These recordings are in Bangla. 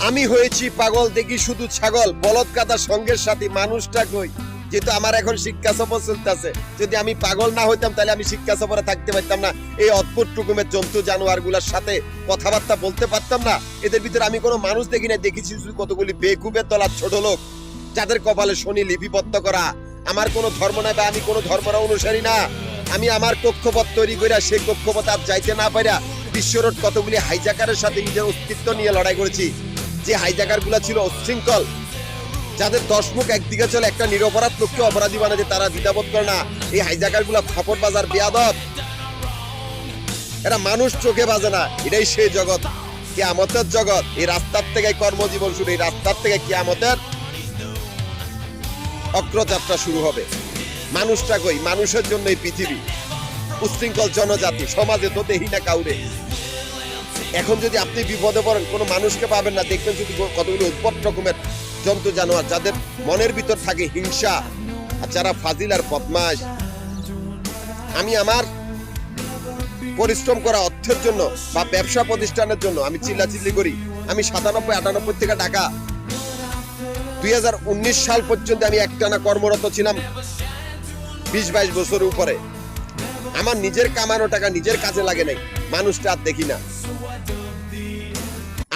আমি হয়েছি পাগল, দেখি শুধু ছাগল, বলদ কাদা সঙ্গের সাথী, মানুষটা কই? যেহেতু আমার এখন শিক্ষা সফর চলতেছে, যদি আমি পাগল না হইতাম তাহলে আমি শিক্ষা সফরে থাকতে পারতাম না, এই অদ্ভুত রকমের জন্তু জানোয়ার গুলার সাথে কথাবার্তা বলতে পারতাম না। এদের ভিতরে আমি কোনো মানুষ দেখি না, দেখেছি শুধু কতগুলি বেকুবের তলার ছোট লোক, যাদের কপালে শনি লিপিবদ্ধ করা। আমার কোনো ধর্ম নাই বা আমি কোনো ধর্মের অনুসারী না। আমি আমার কক্ষপথ তৈরি করে সেই কক্ষপথ আর যাইতে না পারা বিশ্বরোড কতগুলি হাইজাকারের সাথে নিজের অস্তিত্ব নিয়ে লড়াই করেছি। যে হাইজাকার গুলা ছিল উচ্ছৃঙ্খল, যাদের 10 মুখ একদিকে চলে, একটা নিরপরাধ লোককে অপরাধী বানাতে তারা দ্বিধাবোধ করে না। এই হাইজাকার গুলা খপর বাজার বেয়াদব, এরা মানুষ চোখে বাজে না। এটাই সেই জগৎ, কিয়ামতের জগৎ। এই রাস্তার থেকে কর্মজীবন শুরু, এই রাস্তার থেকে কিয়ামতের অগ্রযাত্রা শুরু হবে। মানুষটা কই? মানুষের জন্য এই পৃথিবী। উচ্ছৃঙ্খল জনজাতি, সমাজে তো দেখি না কাউরে। এখন যদি আপনি বিপদে পড়েন, কোনো মানুষকে পাবেন না, দেখবেন শুধু কতগুলো উদ্ভট রকমের জন্তু জানোয়ার, যাদের মনের ভিতর থাকে হিংসা, আর যারা ফাজিল আর বদমাশ। আমি আমার পরিশ্রম করা অর্থের জন্য বা ব্যবসা প্রতিষ্ঠানের জন্য আমি চিল্লাচিল্লি করি। আমি 97-98 থেকে টাকা 2019 সাল পর্যন্ত আমি একটানা কর্মরত ছিলাম, 20-22 বছরের উপরে। আমার নিজের কামানো টাকা নিজের কাজে লাগে নাই, মানুষটা আর দেখি না।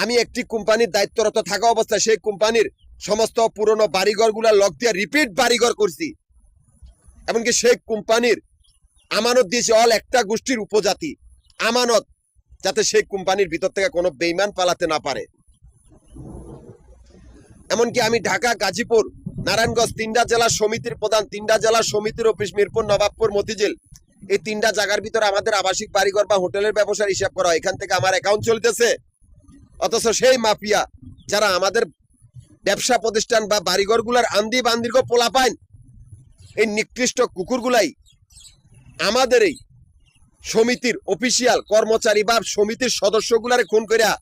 আমি একটি কোম্পানির দায়িত্বরত থাকা অবস্থায় সেই কোম্পানির সমস্ত পুরনো বাড়িঘর গুলা লক দিয়ে রিপিট বাড়িঘর করছি। এমনকি সেই কোম্পানির আমানত দিয়েছি অল একটা গোষ্ঠীর উপজাতি আমানত, যাতে সেই কোম্পানির ভিতর থেকে কোনো বেইমান পালাতে না পারে। এমনকি আমি ঢাকা, গাজীপুর, নারায়ণগঞ্জ 3টা জেলা সমিতির প্রধান, 3টা জেলা সমিতির অফিস, মিরপুর, নবাবপুর, মতিঝিল, এই 3টা জায়গার ভিতরে আমাদের আবাসিক বাড়িঘর বা হোটেলের ব্যবসার হিসাব করা, এখান থেকে আমার অ্যাকাউন্ট চলতেছে। অথচ সেই মাফিয়া যারা আমাদের ব্যবসা প্রতিষ্ঠান বা বাড়িঘর গুলার আন্দি বান্দির্ঘ পোলা পায়, এই নিকৃষ্ট কুকুরগুলাই আমাদের এই সমিতির অফিসিয়াল কর্মচারী বা সমিতির সদস্যগুলারে খুন করিয়া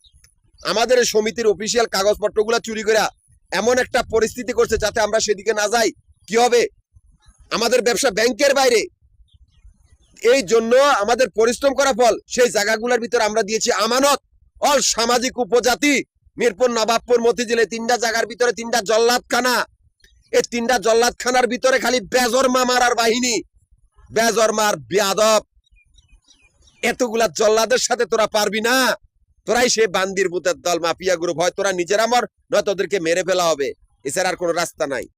আমাদের এই সমিতির অফিসিয়াল কাগজপত্রগুলা চুরি করিয়া এমন একটা পরিস্থিতি করছে যাতে আমরা সেদিকে না যাই। কি হবে? আমাদের ব্যবসা ব্যাংকের বাইরে। এই জন্য আমাদের পরিশ্রম করা ফল সেই জায়গাগুলোর ভিতরে আমরা দিয়েছি আমানত অল সামাজিক উপজাতি, মিরপুর, নবাবপুর, মতিঝিল, 3টা জায়গার ভিতরে 3টা জল্লাদখানা। এই 3টা জল্লাদখানার ভিতরে খালি বেজর মামার আর বাহিনী, বেজর মার বেয়াদব। এতগুলা জল্লাদের সাথে তোরা পারবি না, তোরাই সে বান্দির ভূতের দল, মাফিয়া গ্রুপ। হয় তোরা নিজেরা মর, নয় তোদেরকে মেরে ফেলা হবে, এছাড়া আর কোনো রাস্তা নাই।